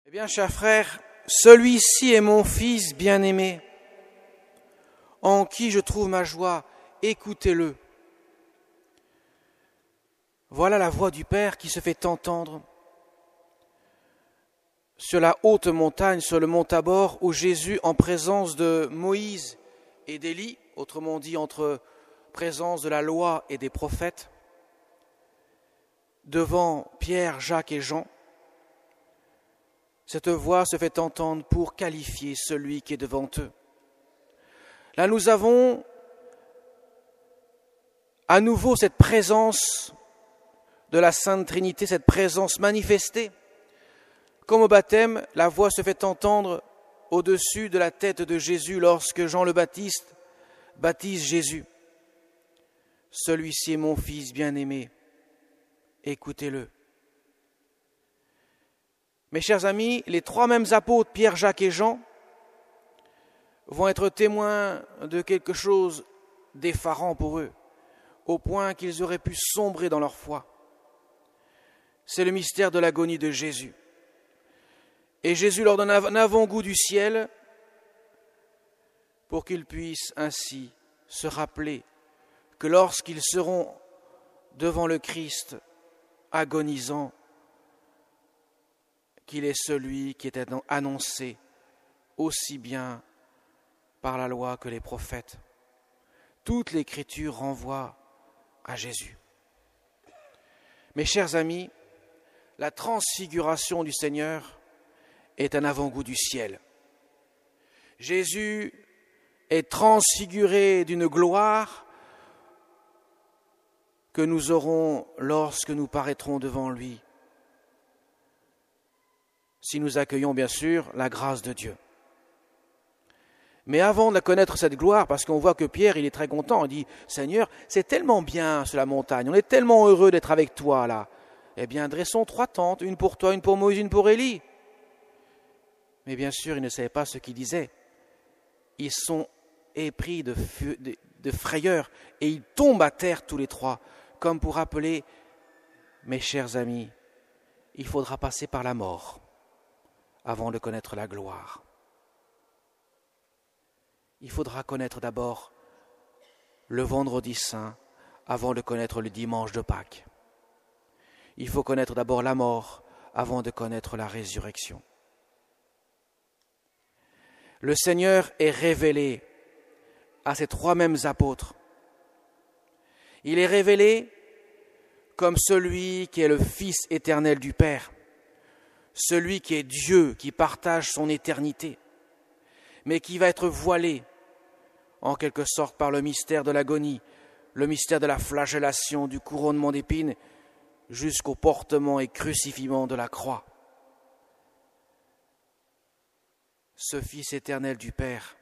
Eh bien, chers frères, celui-ci est mon Fils bien-aimé, en qui je trouve ma joie, écoutez-le. Voilà la voix du Père qui se fait entendre sur la haute montagne, sur le mont Tabor, où Jésus, en présence de Moïse et d'Élie, autrement dit entre présence de la loi et des prophètes, devant Pierre, Jacques et Jean, cette voix se fait entendre pour qualifier celui qui est devant eux. Là, nous avons à nouveau cette présence de la Sainte Trinité, cette présence manifestée. Comme au baptême, la voix se fait entendre au-dessus de la tête de Jésus lorsque Jean le Baptiste baptise Jésus. Celui-ci est mon Fils bien-aimé, écoutez-le. Mes chers amis, les trois mêmes apôtres, Pierre, Jacques et Jean, vont être témoins de quelque chose d'effarant pour eux, au point qu'ils auraient pu sombrer dans leur foi. C'est le mystère de l'agonie de Jésus. Et Jésus leur donne un avant-goût du ciel pour qu'ils puissent ainsi se rappeler que lorsqu'ils seront devant le Christ agonisant, qu'il est celui qui était annoncé aussi bien par la loi que les prophètes. Toute l'Écriture renvoie à Jésus. Mes chers amis, la transfiguration du Seigneur est un avant-goût du ciel. Jésus est transfiguré d'une gloire que nous aurons lorsque nous paraîtrons devant lui, si nous accueillons bien sûr la grâce de Dieu. Mais avant de connaître cette gloire, parce qu'on voit que Pierre, il est très content, il dit « Seigneur, c'est tellement bien sur la montagne, on est tellement heureux d'être avec toi là. Eh bien, dressons 3 tentes, une pour toi, une pour Moïse, une pour Élie. » Mais bien sûr, ils ne savaient pas ce qu'ils disaient. Ils sont épris de frayeur et ils tombent à terre tous les 3, comme pour rappeler « Mes chers amis, il faudra passer par la mort avant de connaître la gloire. Il faudra connaître d'abord le vendredi saint avant de connaître le dimanche de Pâques. Il faut connaître d'abord la mort avant de connaître la résurrection. Le Seigneur est révélé à ces 3 mêmes apôtres. Il est révélé comme celui qui est le Fils éternel du Père, celui qui est Dieu, qui partage son éternité, mais qui va être voilé en quelque sorte par le mystère de l'agonie, le mystère de la flagellation, du couronnement d'épines, jusqu'au portement et crucifiement de la croix. Ce Fils éternel du Père,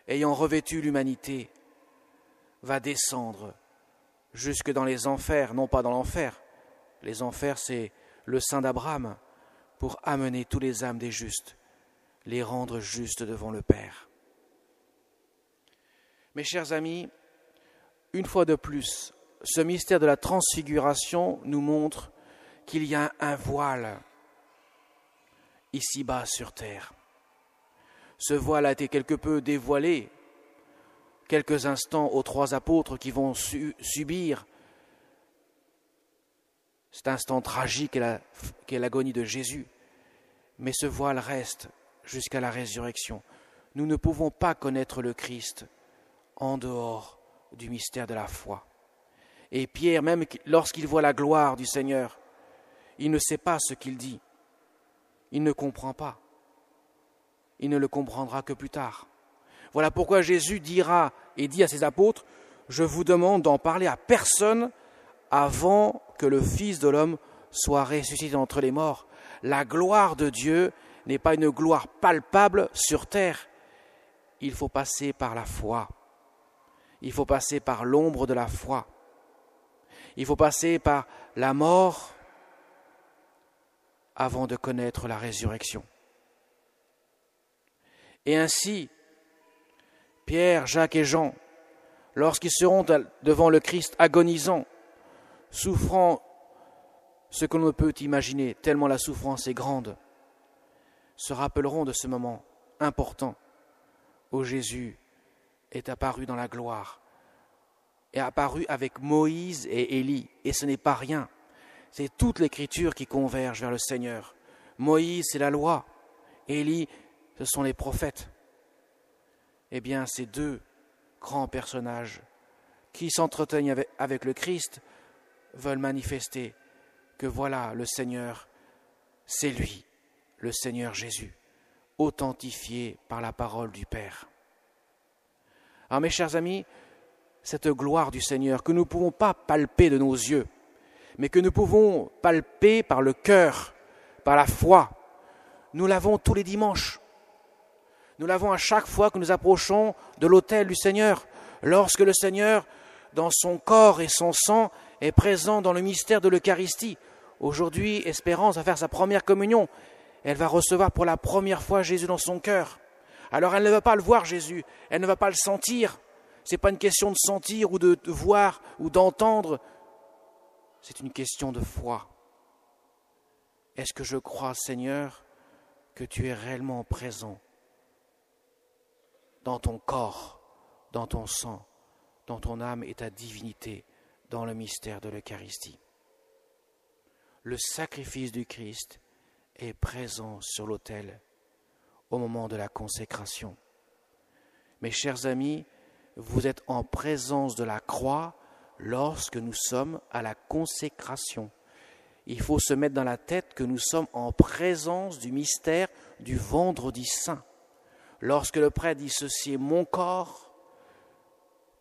ayant revêtu l'humanité, va descendre jusque dans les enfers, non pas dans l'enfer. Les enfers, c'est le sein d'Abraham, pour amener tous les âmes des justes, les rendre justes devant le Père. Mes chers amis, une fois de plus, ce mystère de la transfiguration nous montre qu'il y a un voile ici-bas sur terre. Ce voile a été quelque peu dévoilé quelques instants aux 3 apôtres qui vont subir cet instant tragique qu'est l'agonie de Jésus. Mais ce voile reste jusqu'à la résurrection. Nous ne pouvons pas connaître le Christ en dehors du mystère de la foi. Et Pierre, même lorsqu'il voit la gloire du Seigneur, il ne sait pas ce qu'il dit. Il ne comprend pas. Il ne le comprendra que plus tard. Voilà pourquoi Jésus dira et dit à ses apôtres « Je vous demande d'en parler à personne avant que le Fils de l'homme soit ressuscité d'entre les morts. » La gloire de Dieu n'est pas une gloire palpable sur terre. Il faut passer par la foi. Il faut passer par l'ombre de la foi. Il faut passer par la mort avant de connaître la résurrection. Et ainsi, Pierre, Jacques et Jean, lorsqu'ils seront devant le Christ agonisant, souffrant ce que l'on ne peut imaginer, tellement la souffrance est grande, se rappelleront de ce moment important où Jésus est apparu dans la gloire, est apparu avec Moïse et Élie. Et ce n'est pas rien, c'est toute l'Écriture qui converge vers le Seigneur. Moïse, c'est la loi. Élie, ce sont les prophètes. Eh bien, ces deux grands personnages qui s'entreteignent avec le Christ veulent manifester que voilà, le Seigneur, c'est lui, le Seigneur Jésus, authentifié par la parole du Père. Alors mes chers amis, cette gloire du Seigneur que nous ne pouvons pas palper de nos yeux, mais que nous pouvons palper par le cœur, par la foi, nous l'avons tous les dimanches. Nous l'avons à chaque fois que nous approchons de l'autel du Seigneur, lorsque le Seigneur, dans son corps et son sang, est présent dans le mystère de l'Eucharistie. Aujourd'hui, Espérance va faire sa première communion. Elle va recevoir pour la première fois Jésus dans son cœur. Alors elle ne va pas le voir, Jésus, elle ne va pas le sentir. Ce n'est pas une question de sentir ou de voir ou d'entendre, c'est une question de foi. Est-ce que je crois, Seigneur, que tu es réellement présent dans ton corps, dans ton sang, dans ton âme et ta divinité, dans le mystère de l'Eucharistie? Le sacrifice du Christ est présent sur l'autel au moment de la consécration. Mes chers amis, vous êtes en présence de la croix lorsque nous sommes à la consécration. Il faut se mettre dans la tête que nous sommes en présence du mystère du Vendredi Saint. Lorsque le prêtre dit « ceci est mon corps »,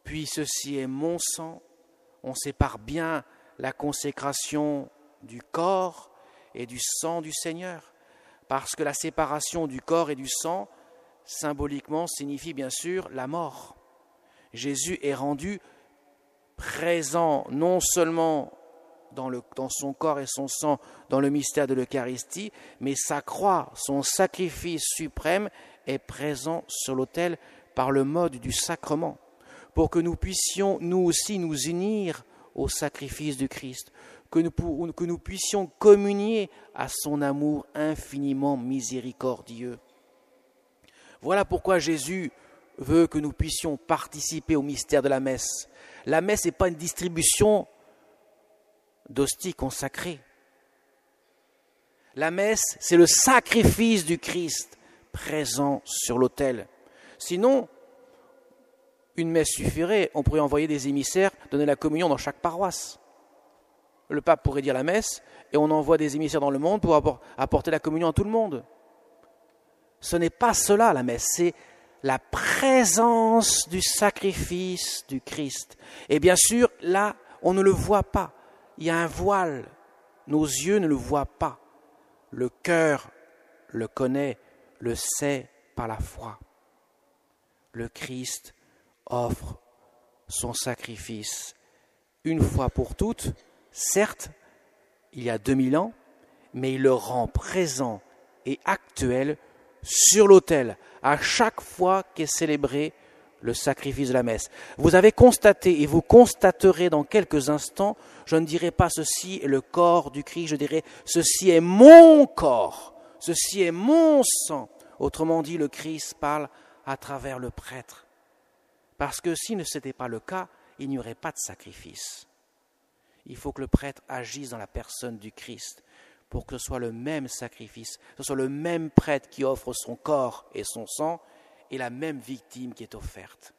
puis « ceci est mon sang », on sépare bien la consécration du corps et du sang du Seigneur, parce que la séparation du corps et du sang, symboliquement, signifie bien sûr la mort. Jésus est rendu présent non seulement dans son corps et son sang, dans le mystère de l'Eucharistie, mais sa croix, son sacrifice suprême, est présent sur l'autel par le mode du sacrement, pour que nous puissions nous aussi nous unir au sacrifice du Christ, que nous puissions communier à son amour infiniment miséricordieux. Voilà pourquoi Jésus veut que nous puissions participer au mystère de la messe. La messe n'est pas une distribution d'hosties consacrées. La messe, c'est le sacrifice du Christ présent sur l'autel. Sinon, une messe suffirait. On pourrait envoyer des émissaires donner la communion dans chaque paroisse. Le pape pourrait dire la messe et on envoie des émissaires dans le monde pour apporter la communion à tout le monde. Ce n'est pas cela la messe, c'est la présence du sacrifice du Christ. Et bien sûr, là, on ne le voit pas. Il y a un voile. Nos yeux ne le voient pas. Le cœur le connaît, le sait par la foi. Le Christ offre son sacrifice une fois pour toutes, certes, il y a 2000 ans, mais il le rend présent et actuel sur l'autel, à chaque fois qu'est célébré le sacrifice de la messe. Vous avez constaté et vous constaterez dans quelques instants, je ne dirai pas ceci est le corps du Christ, je dirai ceci est mon corps, ceci est mon sang. Autrement dit, le Christ parle à travers le prêtre. Parce que si ce n'était pas le cas, il n'y aurait pas de sacrifice. Il faut que le prêtre agisse dans la personne du Christ pour que ce soit le même sacrifice, que ce soit le même prêtre qui offre son corps et son sang et la même victime qui est offerte.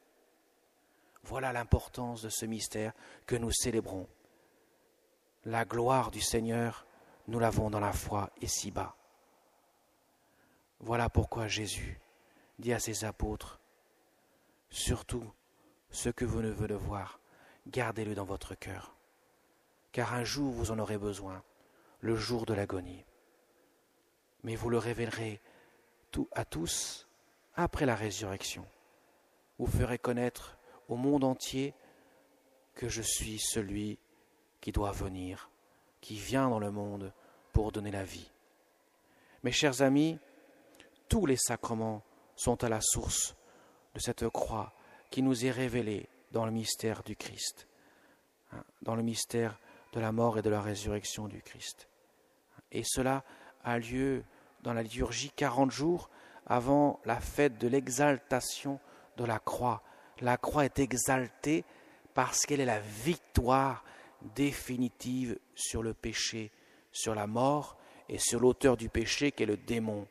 Voilà l'importance de ce mystère que nous célébrons. La gloire du Seigneur, nous l'avons dans la foi ici-bas. Voilà pourquoi Jésus dit à ses apôtres, « Surtout, ce que vous ne venez voir, gardez-le dans votre cœur, car un jour vous en aurez besoin, le jour de l'agonie. Mais vous le révélerez à tous après la résurrection. Vous ferez connaître au monde entier que je suis celui qui doit venir, qui vient dans le monde pour donner la vie. » Mes chers amis, tous les sacrements sont à la source de cette croix qui nous est révélée dans le mystère du Christ, dans le mystère de la mort et de la résurrection du Christ. Et cela a lieu dans la liturgie 40 jours avant la fête de l'exaltation de la croix. La croix est exaltée parce qu'elle est la victoire définitive sur le péché, sur la mort et sur l'auteur du péché qui est le démon.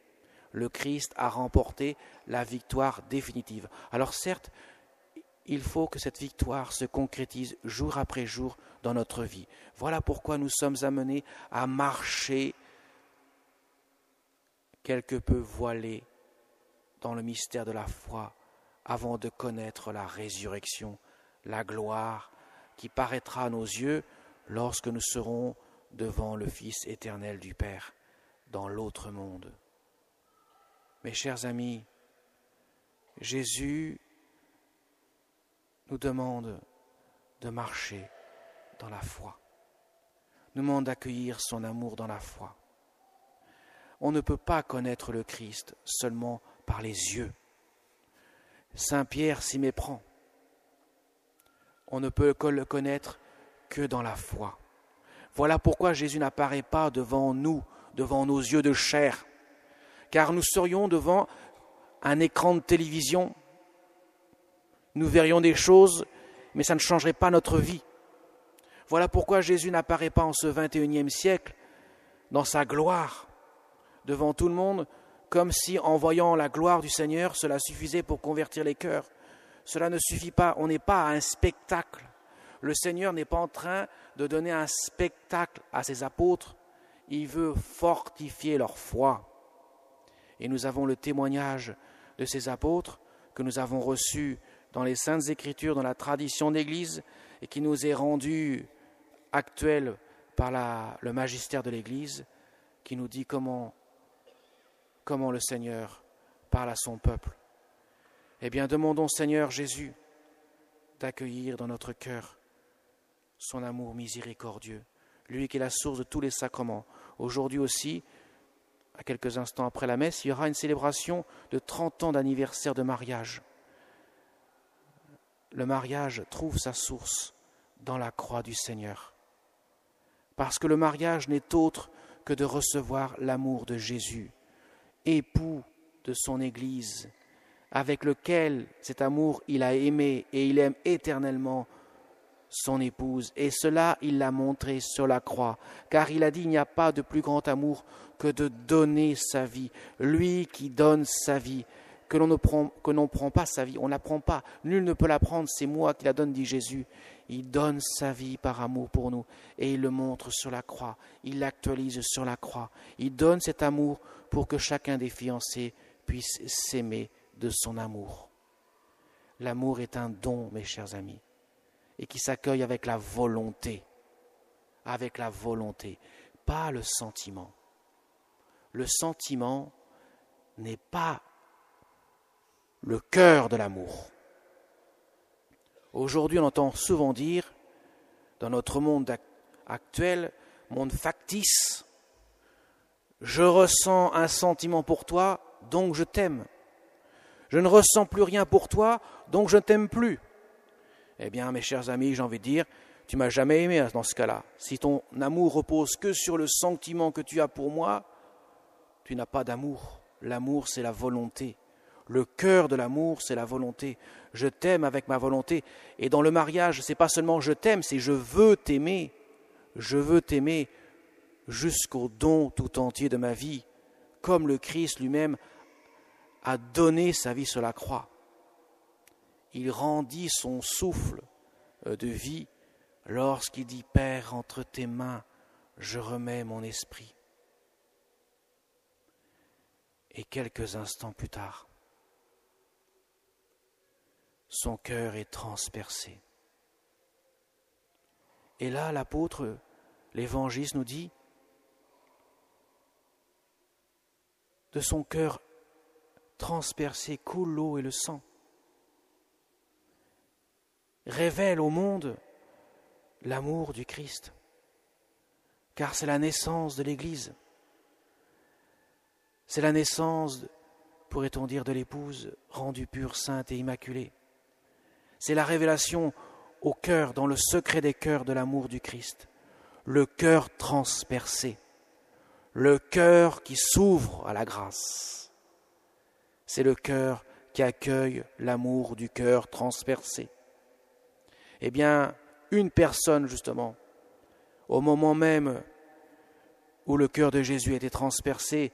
Le Christ a remporté la victoire définitive. Alors certes, il faut que cette victoire se concrétise jour après jour dans notre vie. Voilà pourquoi nous sommes amenés à marcher quelque peu voilés dans le mystère de la foi avant de connaître la résurrection, la gloire qui paraîtra à nos yeux lorsque nous serons devant le Fils éternel du Père dans l'autre monde. Mes chers amis, Jésus nous demande de marcher dans la foi, nous demande d'accueillir son amour dans la foi. On ne peut pas connaître le Christ seulement par les yeux. Saint Pierre s'y méprend. On ne peut le connaître que dans la foi. Voilà pourquoi Jésus n'apparaît pas devant nous, devant nos yeux de chair, car nous serions devant un écran de télévision. Nous verrions des choses, mais ça ne changerait pas notre vie. Voilà pourquoi Jésus n'apparaît pas en ce 21e siècle, dans sa gloire, devant tout le monde, comme si en voyant la gloire du Seigneur, cela suffisait pour convertir les cœurs. Cela ne suffit pas, on n'est pas à un spectacle. Le Seigneur n'est pas en train de donner un spectacle à ses apôtres, il veut fortifier leur foi. Et nous avons le témoignage de ces apôtres que nous avons reçus dans les Saintes Écritures, dans la tradition d'Église, et qui nous est rendu actuel par le magistère de l'Église, qui nous dit comment le Seigneur parle à son peuple. Eh bien, demandons au Seigneur Jésus d'accueillir dans notre cœur son amour miséricordieux, lui qui est la source de tous les sacrements. Aujourd'hui aussi, à quelques instants après la messe, il y aura une célébration de 30 ans d'anniversaire de mariage. Le mariage trouve sa source dans la croix du Seigneur. Parce que le mariage n'est autre que de recevoir l'amour de Jésus, époux de son Église, avec lequel cet amour il a aimé et il aime éternellement son épouse. Et cela, il l'a montré sur la croix, car il a dit, il n'y a pas de plus grand amour que de donner sa vie. Lui qui donne sa vie, que l'on ne prend pas sa vie, on ne la prend pas, nul ne peut la prendre, c'est moi qui la donne, dit Jésus. Il donne sa vie par amour pour nous et il le montre sur la croix, il l'actualise sur la croix. Il donne cet amour pour que chacun des fiancés puisse s'aimer de son amour. L'amour est un don, mes chers amis, et qui s'accueille avec la volonté, pas le sentiment. Le sentiment n'est pas le cœur de l'amour. Aujourd'hui, on entend souvent dire, dans notre monde actuel, monde factice, je ressens un sentiment pour toi, donc je t'aime. Je ne ressens plus rien pour toi, donc je ne t'aime plus. Eh bien, mes chers amis, j'ai envie de dire, tu m'as jamais aimé dans ce cas-là. Si ton amour repose que sur le sentiment que tu as pour moi, tu n'as pas d'amour. L'amour, c'est la volonté. Le cœur de l'amour, c'est la volonté. Je t'aime avec ma volonté. Et dans le mariage, c'est pas seulement je t'aime, c'est je veux t'aimer. Je veux t'aimer jusqu'au don tout entier de ma vie, comme le Christ lui-même a donné sa vie sur la croix. Il rendit son souffle de vie lorsqu'il dit « Père, entre tes mains, je remets mon esprit ». Et quelques instants plus tard, son cœur est transpercé. Et là, l'apôtre, l'évangéliste nous dit, de son cœur transpercé coule l'eau et le sang. Révèle au monde l'amour du Christ, car c'est la naissance de l'Église. C'est la naissance, pourrait-on dire, de l'épouse rendue pure, sainte et immaculée. C'est la révélation au cœur, dans le secret des cœurs de l'amour du Christ, le cœur transpercé, le cœur qui s'ouvre à la grâce. C'est le cœur qui accueille l'amour du cœur transpercé. Eh bien, une personne, justement, au moment même où le cœur de Jésus était transpercé,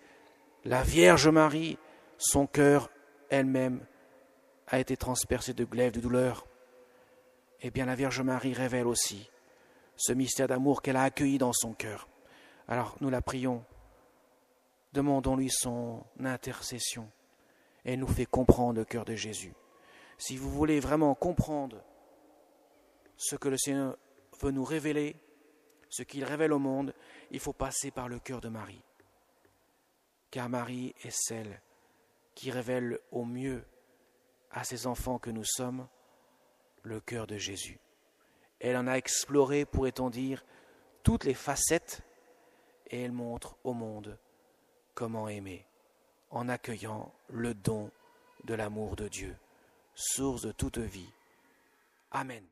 la Vierge Marie, son cœur elle-même a été transpercé de glaives de douleur. Eh bien, la Vierge Marie révèle aussi ce mystère d'amour qu'elle a accueilli dans son cœur. Alors, nous la prions, demandons-lui son intercession. Elle nous fait comprendre le cœur de Jésus. Si vous voulez vraiment comprendre ce que le Seigneur veut nous révéler, ce qu'il révèle au monde, il faut passer par le cœur de Marie. Car Marie est celle qui révèle au mieux à ses enfants que nous sommes le cœur de Jésus. Elle en a exploré, pourrait-on dire, toutes les facettes et elle montre au monde comment aimer en accueillant le don de l'amour de Dieu, source de toute vie. Amen.